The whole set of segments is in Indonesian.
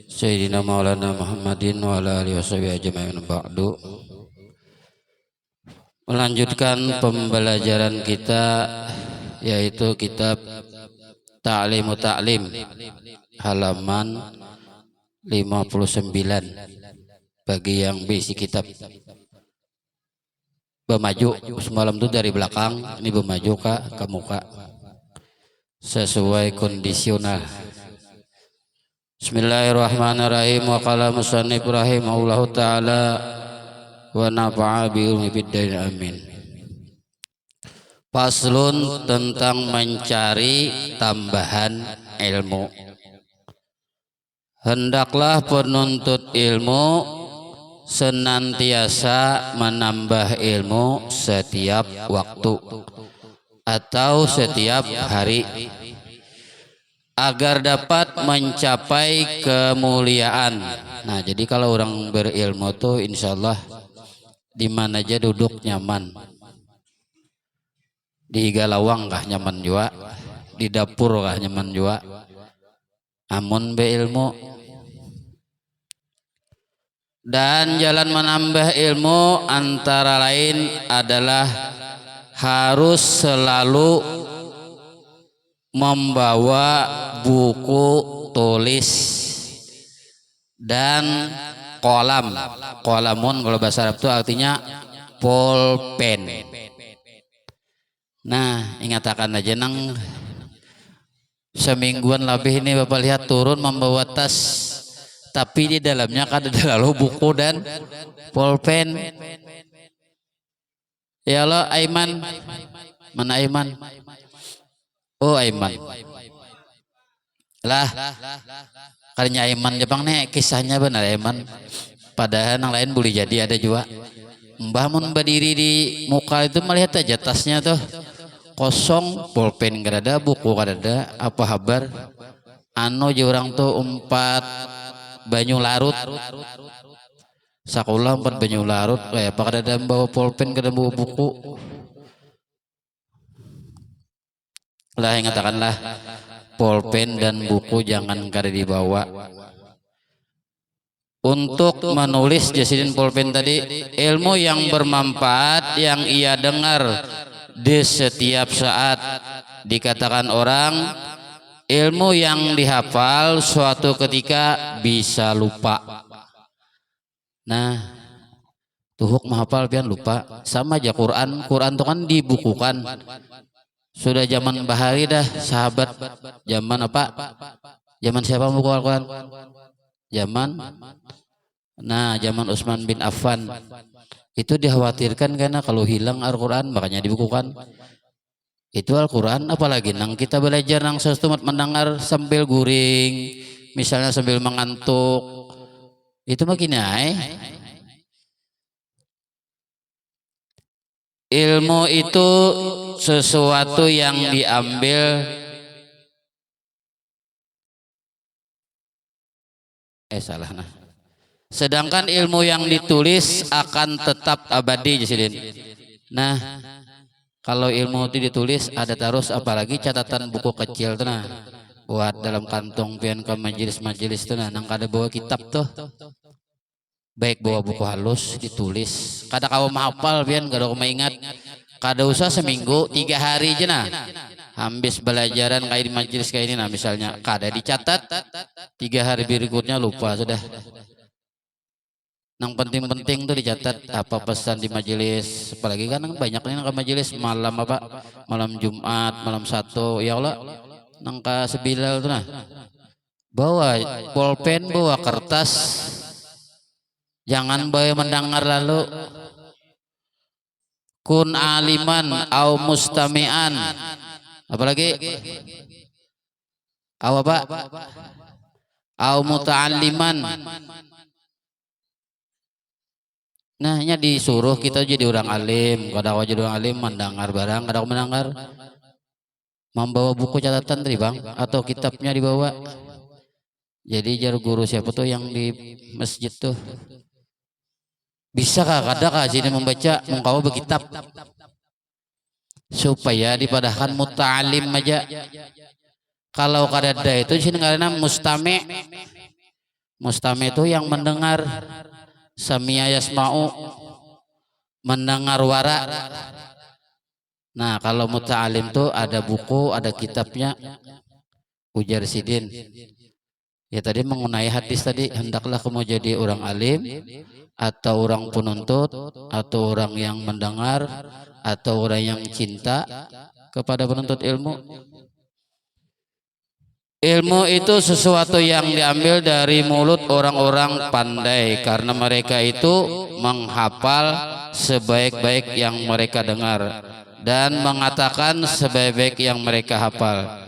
Sayyidina Maulana Muhammadin wa ala alihi washabihi ajma'in ba'du. Melanjutkan pembelajaran kita yaitu kitab Ta'limu Ta'lim halaman 59 bagi yang bisi kitab. Bemaju semalam itu dari belakang, ini bemaju ke muka sesuai kondisional. Bismillahirrahmanirrahim. Wa qala musannif rahimahullahu ta'ala wa nafa'a bi ilmi biddain amin. Faslun tentang mencari tambahan ilmu. Hendaklah penuntut ilmu senantiasa menambah ilmu setiap waktu atau setiap hari agar dapat mencapai kemuliaan. Nah, jadi kalau orang berilmu tuh insya Allah di mana aja duduk nyaman. Di galawang kah nyaman juga, di dapur kah nyaman juga. Amun berilmu. Dan jalan menambah ilmu antara lain adalah harus selalu membawa buku tulis dan kolam. Kolamun kalau bahasa Arab itu artinya pulpen. Nah, ingatakan aja nang semingguan lebih ini Bapak lihat turun membawa tas, tapi di dalamnya kan ada lalu buku dan pulpen. Ya Allah, Aiman. Mana Aiman? Oh, Aiman. Lah, kalinya Aiman Jepang nih kisahnya benar Aiman. Padahal yang lain boleh jadi ada juga. Mbah mun berdiri di muka itu melihat aja tasnya tuh kosong, pulpen gak ada, buku gak ada. Apa kabar? Anu je orang tuh umpat banyu larut. Sakulah umpat banyu larut, kayak apa kada bawa pulpen, kada bawa buku. Lah yang katakanlah pulpen dan buku jangan kada dibawa. Untuk menulis jasidin pulpen tadi, ilmu yang bermanfaat yang ia dengar di setiap saat. Dikatakan orang, ilmu yang dihafal suatu ketika bisa lupa. Nah, tuhuk menghafal pian lupa. Sama aja Quran itu kan dibukukan. Sudah zaman bahari dah sahabat. Zaman apa? Zaman siapa buku Al-Quran? Zaman Utsman bin Affan. Itu dikhawatirkan karena kalau hilang Al-Quran makanya dibukukan. Itu Al-Quran apalagi nang kita belajar nang sesuatu mendengar sambil guring, misalnya sambil mengantuk. Itu makin ilmu itu sesuatu yang diambil salah nah. Sedangkan ilmu yang ditulis akan tetap abadi jasidin. Nah, kalau ilmu itu ditulis ada terus, apalagi catatan buku kecil tuh nah. Buat dalam kantong pian ke majelis-majelis tuh nah, nang kada bawa kitab tuh. Baik bawa buku halus ditulis. Kada kau menghafal pian, kada kau ingat. Kada usah seminggu 3 hari aja nah. Habis belajaran kayak di majelis kayak ini nah misalnya kada dicatat 3 hari berikutnya lupa sudah. Nang penting-penting tuh dicatat apa pesan di majelis, apalagi kan banyak nih ke majelis malam apa? Malam Jumat, malam 1. Ya Allah, nang ka sebilal tuh nah. Bawa pulpen, bawa kertas. Jangan bawa mendengar lalu kun aliman au mustami'an. Apalagi apa? Au muta'alliman. Nah, nya disuruh kita jadi orang alim, kada jadi orang alim mendengar barang, kada mendengar. Membawa buku catatan tadi Bang atau kitabnya dibawa. Jadi jar guru siapa tuh yang di masjid tuh? Bisa kah kada kah sini membaca mengkawa berkitab supaya dipadahkan muta'alim aja. Kalau kada ada itu sini karena mustami Mustami itu yang mendengar, sami'a yasma'u, mendengar wara. Nah, kalau muta'alim tuh ada buku, ada kitabnya, ujar Sidin. Ya tadi mengenai hadis tadi, hendaklah kamu jadi orang alim, atau orang penuntut, atau orang yang mendengar, atau orang yang cinta kepada penuntut ilmu. Ilmu itu sesuatu yang diambil dari mulut orang-orang pandai, karena mereka itu menghafal sebaik-baik yang mereka dengar dan mengatakan sebaik-baik yang mereka hafal.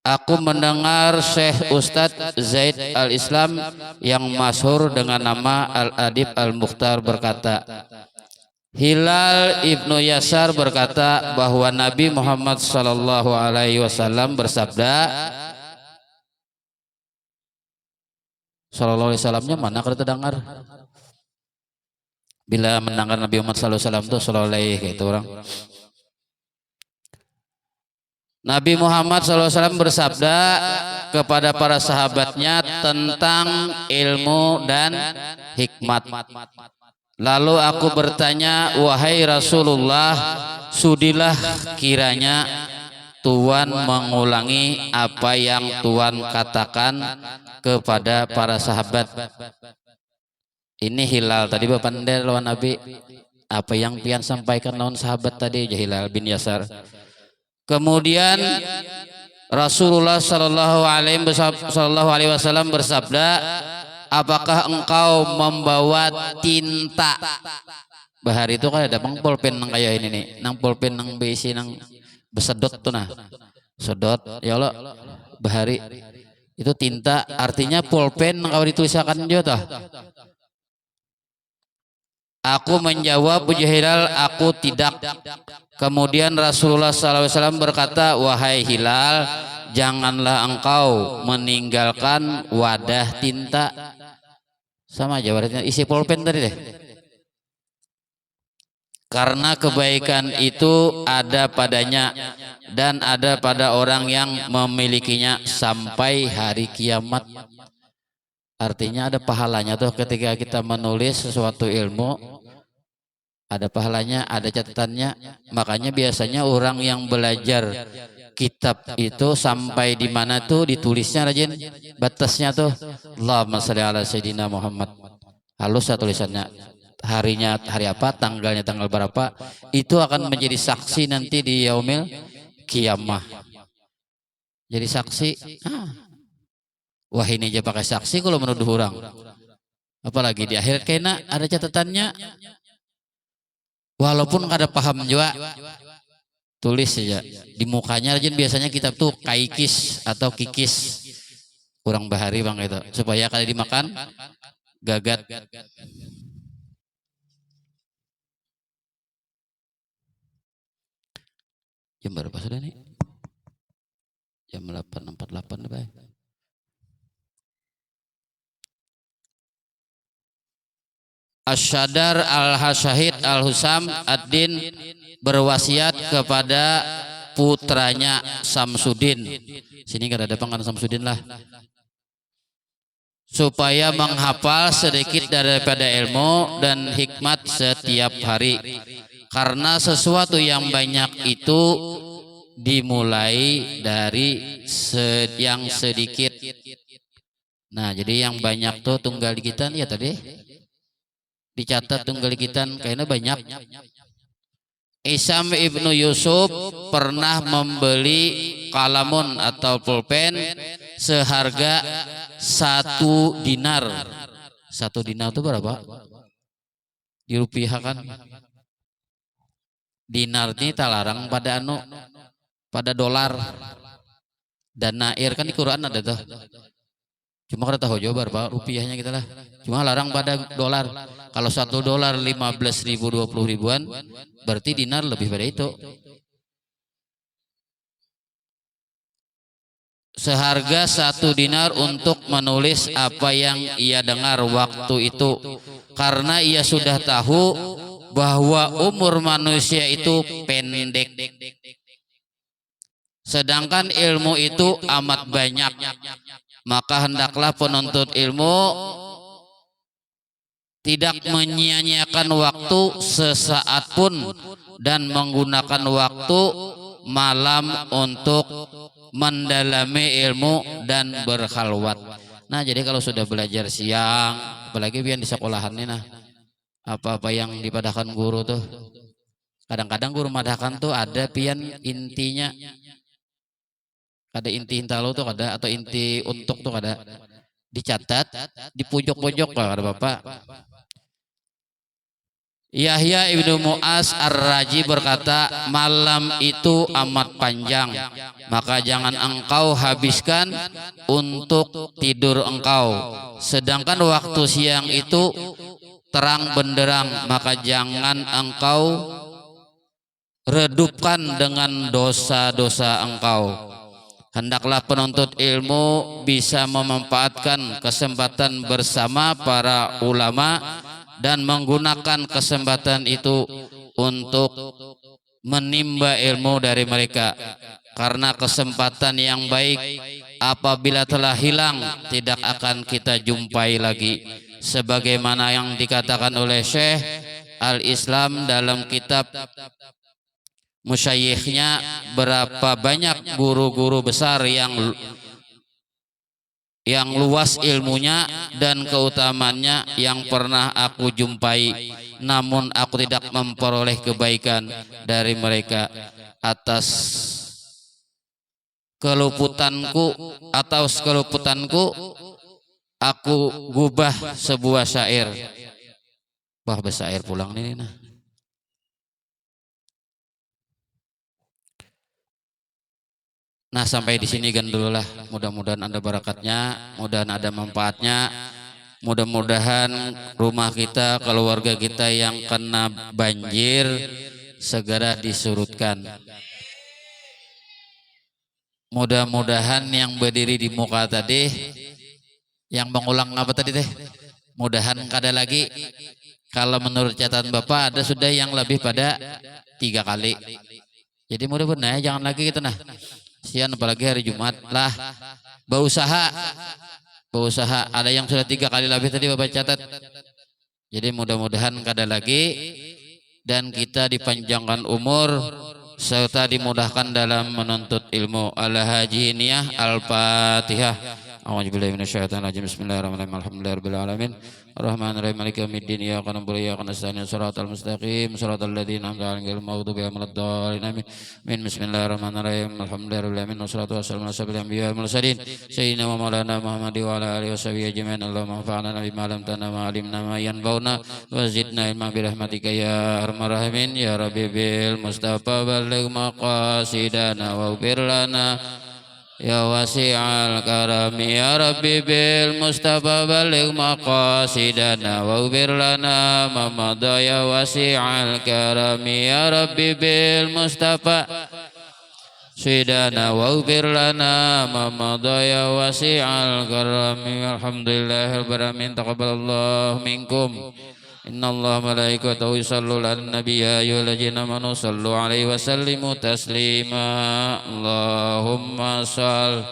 Aku mendengar Syekh Ustadz Zaid Al-Islam yang masyhur dengan nama Al-Adib Al-Mukhtar berkata, Hilal Ibnu Yasar berkata bahwa Nabi Muhammad sallallahu alaihi wasallam bersabda, sallallahu alaihi wasallamnya mana kalau terdengar? Bila mendengar Nabi Muhammad sallallahu alaihi wasallam itu sallallahu alaihi gitu orang. Nabi Muhammad sallallahu alaihi wasallam bersabda kepada para sahabatnya tentang ilmu dan hikmat. Lalu aku bertanya, wahai Rasulullah, sudilah kiranya Tuhan mengulangi apa yang Tuhan katakan kepada para sahabat. Ini Hilal tadi Bapak Ndel lawan Nabi, apa yang pian sampaikan lawan sahabat tadi, Hilal bin Yasar. Kemudian Rasulullah sallallahu alaihi wasallam bersabda, apakah engkau membawa tinta? Bahari itu kan ada pang pulpen nang kayak ini nih, nang pulpen nang besi nang besedot tuh nah, sedot ya Allah. Bahari itu tinta, artinya pulpen nang kau ditulisakan juga. Aku menjawab, puji Hilal, aku tidak. Kemudian Rasulullah SAW berkata, wahai Hilal, janganlah engkau meninggalkan wadah tinta. Sama aja wadah tinta, isi pulpen tadi deh. Karena kebaikan itu ada padanya dan ada pada orang yang memilikinya sampai hari kiamat. Artinya ada pahalanya tuh ketika kita menulis sesuatu ilmu. Ada pahalanya, ada catatannya. Makanya biasanya orang yang belajar kitab itu sampai di mana tuh ditulisnya rajin. Batasnya tuh Allahumma shalli ala sayyidina Muhammad. Halus ya tulisannya. Harinya hari apa, tanggalnya tanggal berapa. Itu akan menjadi saksi nanti di yaumil kiamah. Jadi saksi. Wah ini aja pakai saksi kalau menuduh orang. Apalagi di akhirat kena ada catatannya. Walaupun kada paham juga, tulis saja di mukanya. Rajin biasanya kitab tuh kaikis atau kikis, kurang bahari bang itu, supaya kada dimakan gagat. Jam berapa sudah nih? Jam 8.48 baik. Asyadar al-Hasyahid al-Husam ad-Din berwasiat kepada putranya Samsudin. Sini gak ada pangkat Samsudin lah. Supaya menghafal sedikit daripada ilmu dan hikmat setiap hari. Karena sesuatu yang banyak itu dimulai dari yang sedikit. Nah jadi yang banyak tuh tunggal dikitan ya tadi. Dicatat tunggal dikitan kayaknya banyak. Isam ibnu Yusuf pernah membeli kalamun atau pulpen seharga 1 dinar. 1 dinar itu berapa? Dirupiahkan. Dinar ini talarang pada pada dolar. Dan nair kan di Quran ada tuh. Cuma kada tahu jawab berapa rupiahnya kita lah. Cuma larang pada dolar. Kalau 1 dolar 15.000 20 ribuan, berarti dinar lebih pada itu. Seharga 1 dinar untuk menulis apa yang ia dengar waktu itu. Karena ia sudah tahu bahwa umur manusia itu pendek. Sedangkan ilmu itu amat banyak. maka hendaklah penuntut ilmu tidak menyia-nyiakan waktu sesaat pun dan menggunakan waktu malam untuk mendalami ilmu dan berkhalwat. Nah, jadi kalau sudah belajar siang, apalagi biar di sekolahan nih, nah apa-apa yang dipadahkan guru tuh, kadang-kadang guru madahkan tuh ada pian intinya, ada inti intalo tuh ada, atau inti untuk tuh ada, dicatat di pojok-pojok lah ada bapak. Yahya ibnu Mu'az Ar-Raji berkata, malam itu amat panjang, maka jangan engkau habiskan untuk tidur engkau. Sedangkan waktu siang itu terang benderang, maka jangan engkau redupkan dengan dosa-dosa engkau. Hendaklah penuntut ilmu bisa memanfaatkan kesempatan bersama para ulama dan menggunakan kesempatan itu untuk menimba ilmu dari mereka, karena kesempatan yang baik apabila telah hilang tidak akan kita jumpai lagi, sebagaimana yang dikatakan oleh Syekh Al-Islam dalam kitab musyayikhnya, berapa banyak guru-guru besar yang luas ilmunya dan keutamannya yang pernah aku jumpai, namun aku tidak memperoleh kebaikan dari mereka. Atas keluputanku aku gubah sebuah syair. Wah, bersyair pulang nih nah. Nah, sampai di sini kan dulu lah. Mudah-mudahan ada barakatnya, mudah-mudahan ada manfaatnya. Mudah-mudahan rumah kita, keluarga kita yang kena banjir segera disurutkan. Mudah-mudahan yang berdiri di muka tadi, yang mengulang apa tadi teh, mudahan kada lagi. Kalau menurut catatan Bapak ada sudah yang lebih pada 3 kali. Jadi mudah-mudahan jangan lagi gitu nah. Sian apalagi hari Jumat lah, berusaha ada yang sudah 3 kali lebih tadi Bapak catat. Jadi mudah-mudahan kada lagi dan kita dipanjangkan umur serta dimudahkan dalam menuntut ilmu. Al-Hajiniyah Al-Fatihah. A'udzubillahi minasyaitonir rajim. Bismillahirrahmanirrahim. Alhamdulillahirabbil alamin. Arrahmanirrahim. Maliki yaumiddin. Iyyaka na'budu wa iyyaka nasta'in. Shiratal mustaqim. Shiratal ladzina an'amta 'alaihim ghairil maghdubi 'alaihim waladdallin. Amin. Bismillahirrahmanirrahim. Alhamdulillahirabbil alamin. Wassalatu wassalamu ala asyrofil anbiya'i wal mursalin. Sayyidina wa maulana Muhammad wa ala alihi washabihi ajmain. Allahumma anfa'na bima 'allamtana wa 'allimna ma yanfa'una wa zidna ilman bi rahmatika ya arhamar rahimin. Ya Rabbi bil Mustafa balligh maqasidana wa ighfir lana ya wasi'al karami. Ya Rabbi bil Mustafa baligh maqasidana wa ighfir lana ma madha ya wasi'al karami. Ya Rabbi bil Mustafa sidana wa ighfir lana ma madha ya wasi'al karami. Alhamdulillahirabbil alamin. Taqabbalallahu minkum. Innallaha malaikatahu yusholluna 'alan nabi ya ayyuhallazina amanu shallu 'alaihi wa sallimu taslima. Allahumma shalli